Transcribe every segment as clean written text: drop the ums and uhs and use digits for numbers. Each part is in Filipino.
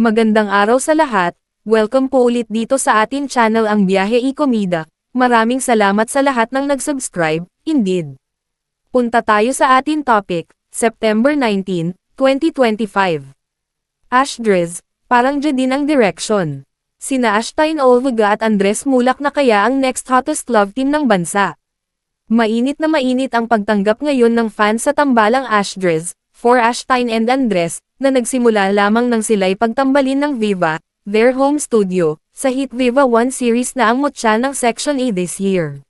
Magandang araw sa lahat, welcome po ulit dito sa atin channel ang Biyahe y Komida. Maraming salamat sa lahat ng nag-subscribe, indeed. Punta tayo sa atin topic, September 19, 2025. Ashdres, parang dyan din ang direction. Sina Ashtain Olvega at Andres Mulak na kaya ang next hottest love team ng bansa. Mainit na mainit ang pagtanggap ngayon ng fans sa tambalang Ashdres, for Ashtain and Andres, na nagsimula lamang nang sila'y pagtambalin ng Viva, their home studio, sa hit Viva 1 series na ang mutya ng Section A this year.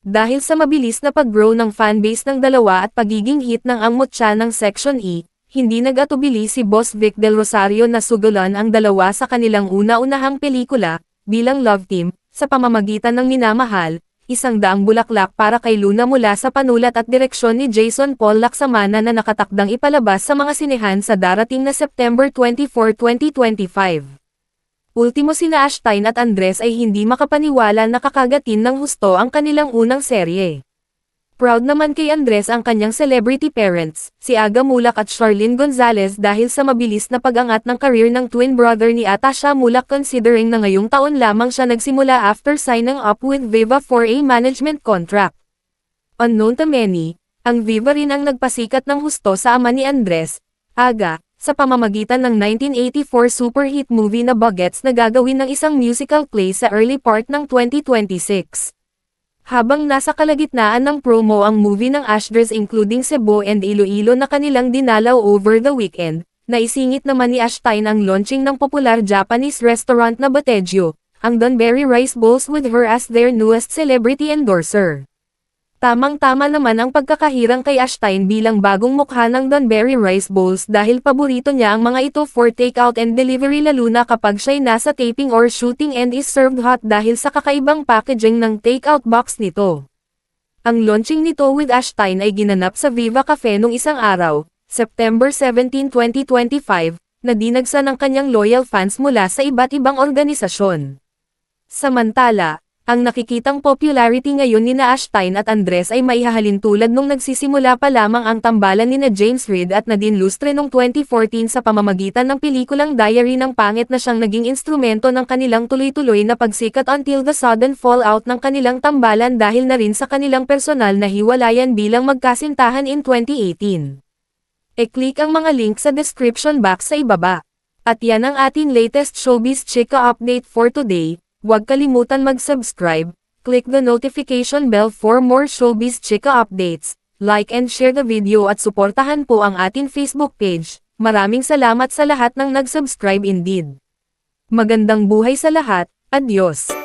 Dahil sa mabilis na pag-grow ng fanbase ng dalawa at pagiging hit ng ang mutya ng Section E, hindi nag-atubili si Boss Vic Del Rosario na sugulan ang dalawa sa kanilang una-unahang pelikula, bilang love team, sa pamamagitan ng Minamahal, 100 bulaklak para kay Luna mula sa panulat at direksyon ni Jason Paul Laksamana na nakatakdang ipalabas sa mga sinehan sa darating na September 24, 2025. Ultimo sina Ashtain at Andres ay hindi makapaniwala na kakagatin ng husto ang kanilang unang serye. Proud naman kay Andres ang kanyang celebrity parents, si Aga Mulak at Charlene Gonzalez dahil sa mabilis na pag-angat ng career ng twin brother ni Atasha Mulak considering na ngayong taon lamang siya nagsimula after signing up with Viva for a management contract. Unknown to many, ang Viva rin ang nagpasikat ng husto sa ama ni Andres, Aga, sa pamamagitan ng 1984 superhit movie na Bagets na gagawin ng isang musical play sa early part ng 2026. Habang nasa kalagitnaan ng promo ang movie ng Ashdres including Cebu and Iloilo na kanilang dinalaw over the weekend, naisingit naman ni Ashtain ang launching ng popular Japanese restaurant na Batejo, ang Donberry Rice Bowls with her as their newest celebrity endorser. Tamang-tama naman ang pagkakahirang kay Ashtain bilang bagong mukha ng Donberry Rice Bowls dahil paborito niya ang mga ito for takeout and delivery lalo na kapag siya'y nasa taping or shooting and is served hot dahil sa kakaibang packaging ng takeout box nito. Ang launching nito with Ashtain ay ginanap sa Viva Cafe nung isang araw, September 17, 2025, na dinagsa ng kanyang loyal fans mula sa iba't ibang organisasyon. Samantala, ang nakikitang popularity ngayon nina Ashtain at Andres ay maihahalin tulad nung nagsisimula pa lamang ang tambalan nina James Reid at Nadine Lustre noong 2014 sa pamamagitan ng pelikulang Diary ng Pangit na siyang naging instrumento ng kanilang tuloy-tuloy na pagsikat until the sudden fallout ng kanilang tambalan dahil na rin sa kanilang personal na hiwalayan bilang magkasintahan in 2018. E-click ang mga link sa description box sa ibaba. At yan ang ating latest showbiz chika update for today. Huwag kalimutan mag-subscribe, click the notification bell for more showbiz chika updates, like and share the video at suportahan po ang ating Facebook page. Maraming salamat sa lahat ng nag-subscribe indeed. Magandang buhay sa lahat, adios!